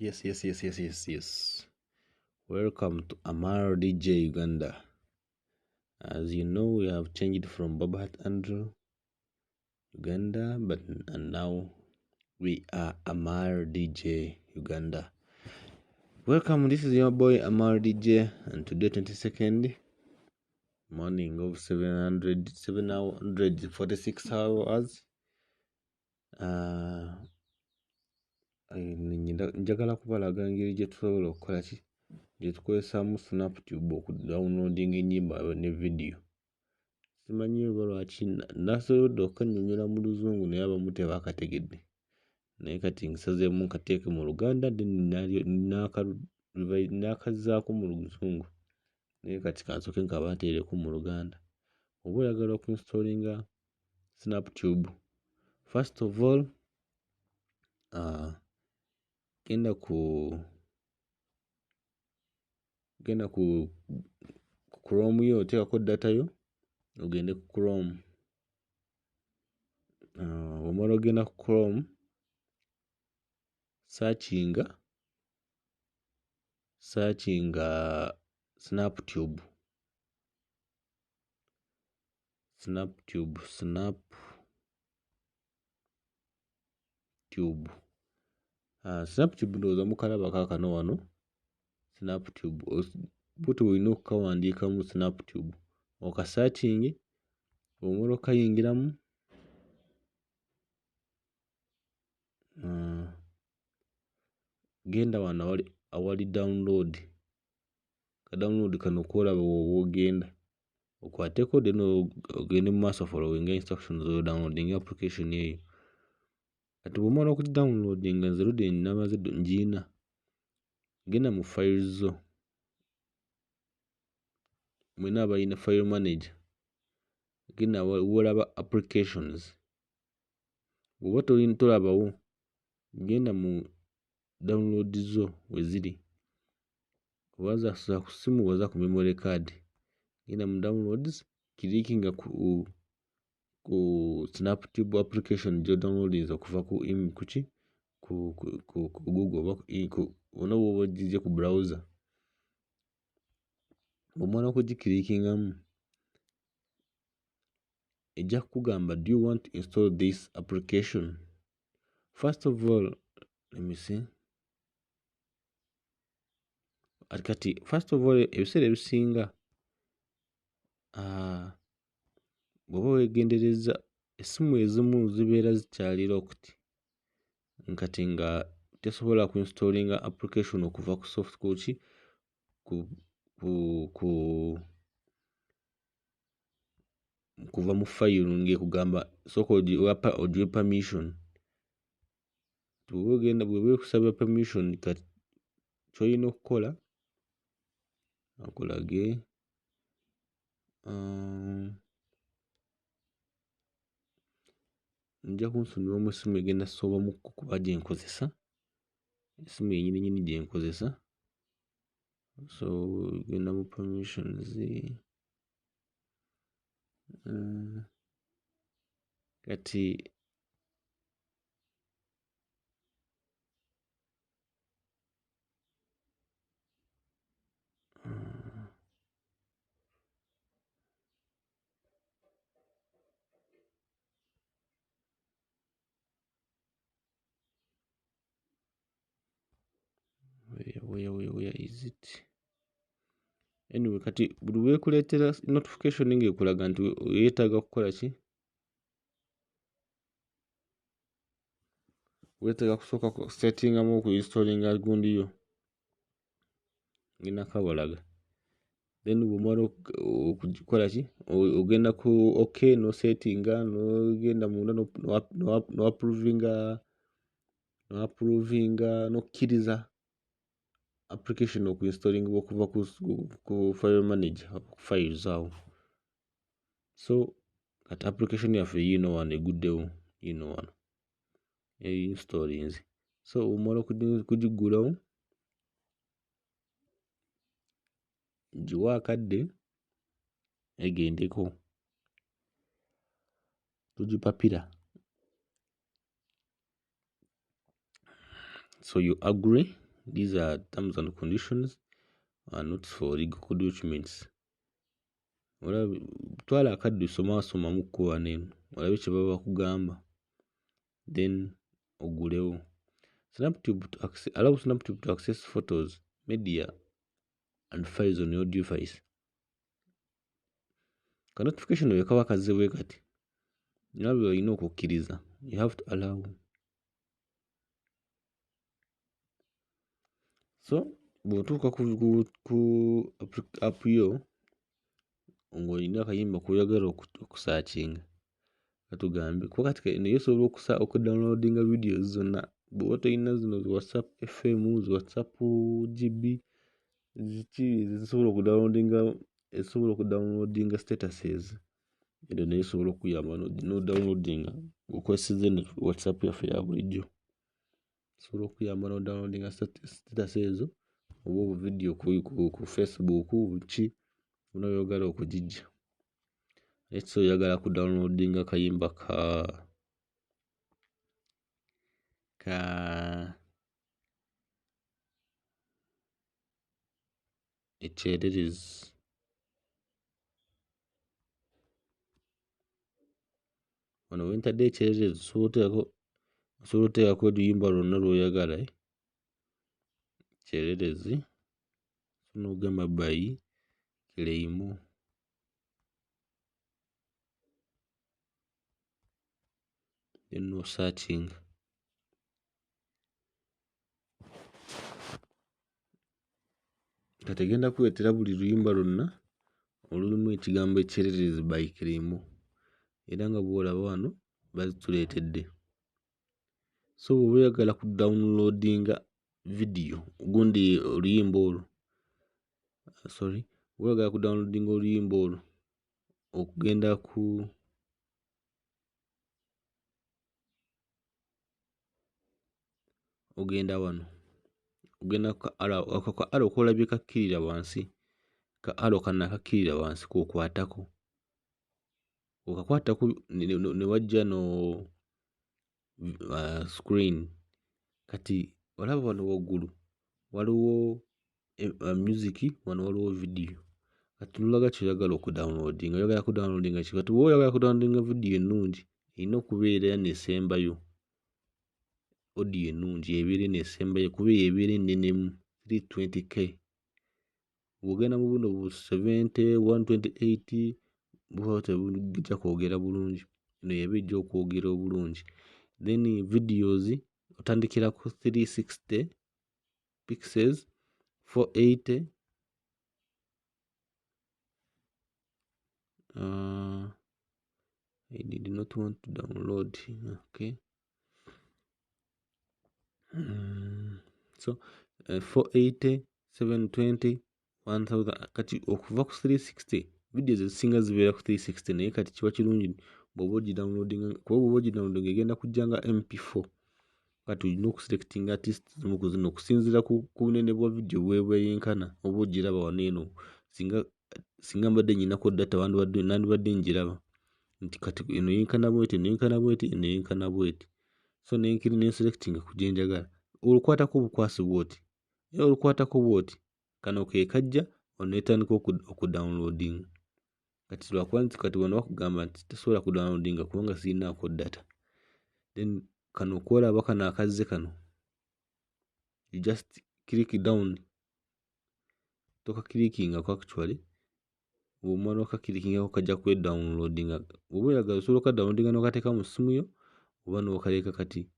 Yes. Welcome to Amar DJ Uganda. As you know, we have changed from Babat Andrew Uganda, and now we are Amar DJ Uganda. Welcome, this is your boy Amar DJ, and today 22nd morning of 746 hours. Njagala kubalaga engeri gye tusobola okukola ki gye tukozesaamu SnapTube okudownloadinga ennyimba ne vidiyo. Simanyi oba lwaki nasobodde okannyonnyola mu luzungu naye abamu tebaakategedde, naye kati nsazeemu nkateeke mu Luganda naakazaako mu luzungu, naye kati kansooke nkabateereko mu Luganda. Oba oyagala okuinstalinga SnapTube, first of all genda ku Chrome yo, oteekako data yo, ogende ku Chrome. Omala ogenda ku Chrome, searchinga SnapTube. SnapTube ndowooza mukalaba kaakano wano SnapTube. Buti olina okukawandiikamu SnapTube, okasearchinge, omala okayingiramu, genda wano awali download. Download kano koolaba woogenda okwateko, then ogende mu maaso following instructions zo downloading application eyo. Kati bw'omala okugidownloadinga, nze ludde namaze ngiina, genda mu files zo. Mwena abalina file manager, genda wolaba applications. Bw'oba tolabawo, genda mu download zo we ziri. Oba za ku simu oba za ku memory card, genda mu downloads, kilikinga ku SnapTube application gyo downloadinze okuva ku Google oba oba ogizze ku browser. Omala okugikilikingamu, ejja kukugamba, do you want to install this application? First of all, let me see. Ebiseera ebisinga bw'oba weegendereza, essimu ezimu zibeera zikyali locked, nkati nga tesobola kuinstalinga application okuva ku soft code kuva mu file ng'ekugamba sooka ogiwe permission. Bw'eba ekusaba permission, kati ky'olina okukola, akulage nja kunsonyiwamu essimu egenda soobamu kuba gye nkozesa, essimu yennyini gye nkozesa. So genda mu permissions, kati where is it? Anyway, kati buli weekuleetera notification ng'ekulaga nti yeetaaga kukola ki? Weetaaga kusooka settingamu okuinstalinga gundi yo, ngenda kabalaga. Then bw'omala okugikola ki? Ogenda ku OK no settinga, n'ogenda munda no approvinga n'okkiriza application okuinstallingibwa okuva ku file manager, ku files awo. So kati application yaffe yiino wano eguddewo, yiino wano installinze. So omala okugigulawo, giwa akadde, egendeko, tugipapira. So you agree, These are terms and conditions and not for legal documents. Twala akadde somamuko wano olabe kye baba bakugamba, then ogulewo. SnapTube allow SnapTube to access photos, media and files on your device. Ka notification bwe kaba kazze bwe kati nawe olina okukkiriza, you have to allow. So bw'otuuka ku app yo ng'olina akayimba k'oyagala okusearchinga, katugambe kuba kati naye osobola okudownloadinga videos zonna bw'oba tolina zino WhatsApp FM, WhatsApp GB zisobola okudownloadinga statuses. Ezo naye osobola okuyamba n'odownloadinga okozesezza WhatsApp yaffe ya bulijjo. Osobola okuyamba n'odownloadinga status ezo oba video ku Facebook ki onaayagala okugijja. Naye so oyagala kudownloadinga kayimba ka ekyererezi. Wano wentadde ekyererezi osobola oteekako oluyimba lwonna lw'oyagala kyererezi n'ogamba by Kireimo. Then no searching. Kategenda kuleetera buli luyimba lwonna olulimu ekigambo ekyererezi by Kireimo. Era nga bw'olaba wano bazituleetedde. So bw'oba oyagala kudownloadinga video gundi oluyimba olwo, oyagala kudownloadinga oluyimba olwo okugenda ogenda wano, ogenda ku alo kolabye kakkirira wansi, ka alo kana akakkirira wansi k'okwatako. Okakwatako ne wajja no screen. Kati olaba wano waggulu waliwo music, wano waliwo video. Kati nolaga kyoyagala okudownloadinga, oyagala kudownloadinga ki? Kati oyagala kudownloadinga video ennungi erina okubeera nesembayo, audio ennungi ebeera nesembayo kuba ebeera ennenemu 320k. Bw'ogenda mu buno bu 70, 128 buba tebujja kwogera bulungi, eno yeba ejja okwogera obulungi. Then videos otandikira ku 360 pixels, 480 I did not want to download. Okay. So 480, 720, 1000. Kati okuva ku 360 videos ezisinga zibeera ku 360, naye kati kiba kirungi bw'oba ogidownloadinga, kuba bw'oba ogidownloadinga egenda kujja nga MP4. Kati olina okuselectinga artist zimu ku zino okusinziira ku bunene bwa video bweyenkana oba ogiraba wano eno. Singa mbadde nyinako data nandibadde njiraba nti kati eno yenkana bweti, eno yenkana bweti, eno yenkana bweti. So nenselectinga ku gye njagala. Olukwatako bukwasi bwoti, era olukwatako bwoti, kano ke kajja onetandika okudownloadinga. Kati lwakuba nti kati wano bakugamba nti tosobola kudownloadinga kubanga sirinaako data. Then kano kwolaba kano akazze kano, you just click down, toka clickinga actually. Bw'omala okakirikingako kajja kwedownloadinga. Bw'oba oyagala osobola okadownloadinga n'okateeka mu ssimu yo oba n'okaleka. Kati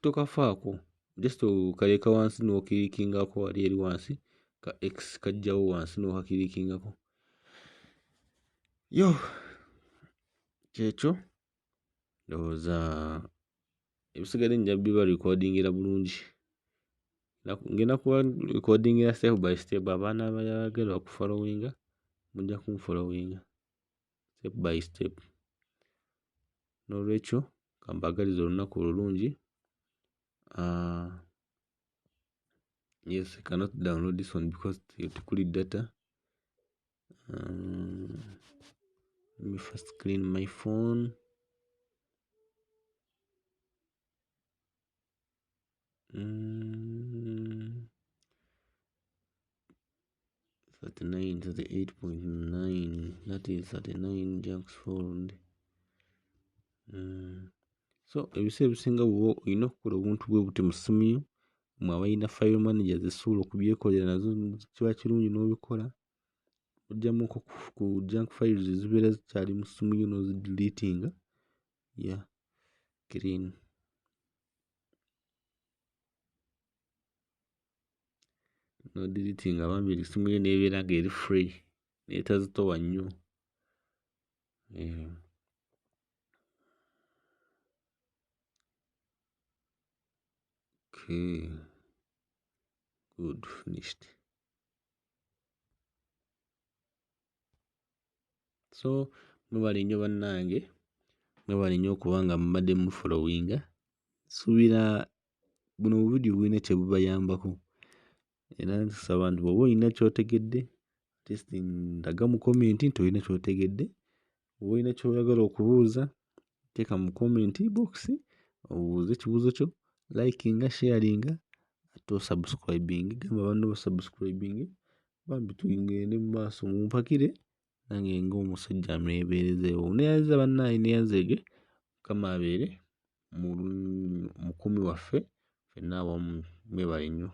tokafaako, just okaleka wansi n'okirikingako wali eri wansi, ka X kajjawo wansi n'okakirikingako. Kyekyo ndowooza ebisigadde nja biba recordingira bulungi. Ngenda kuba recordingira step by step. Abaana abayagala okufollowinga mujja kunfollowinga step by step. N'olwekyo kambagaliza olunaku olulungi. Yes, I cannot download this one because tekuli data. Let me first clean my phone. $38.9. That is 39 jacks fold. So ebiseera ebisinga bwo olina okukola obuntu bwe buti mu ssimu yo. Mmwe abalina file manager zisobola okubyekolera nazo kiba kirungi n'obikola. Ojjamu ku junk files ezibeera zikyali mu ssimu yo n'ozideletinga. Clean. N'odeletinga bambi essimu yo n'ebeera nga eri free n'etazitowa nnyo. Okay. Good, finished. So mwebale nnyo bannange, mwebale nnyo okuba nga mbadde mu followinga. Suubira buno obuvidiyo bulina kye bubayambako. Era nsaba nti bw'oba olina ky'otegedde at ndaga mu komenti nti olina ky'otegedde. Bw'oba olina ky'oyagala okubuuza teeka mu komenti box obuuze ekibuuzo kyo, likinga, sharinga ate osubscribing. Gamba banno basubscribing bambi tugende mu maaso mumpakire nange ng'omusajja amwebeerezeewo. Neeyanziza bannange, neeyanzege. Mukama abeere mukumi waffe ffenna awamu. Mwebale nnyo.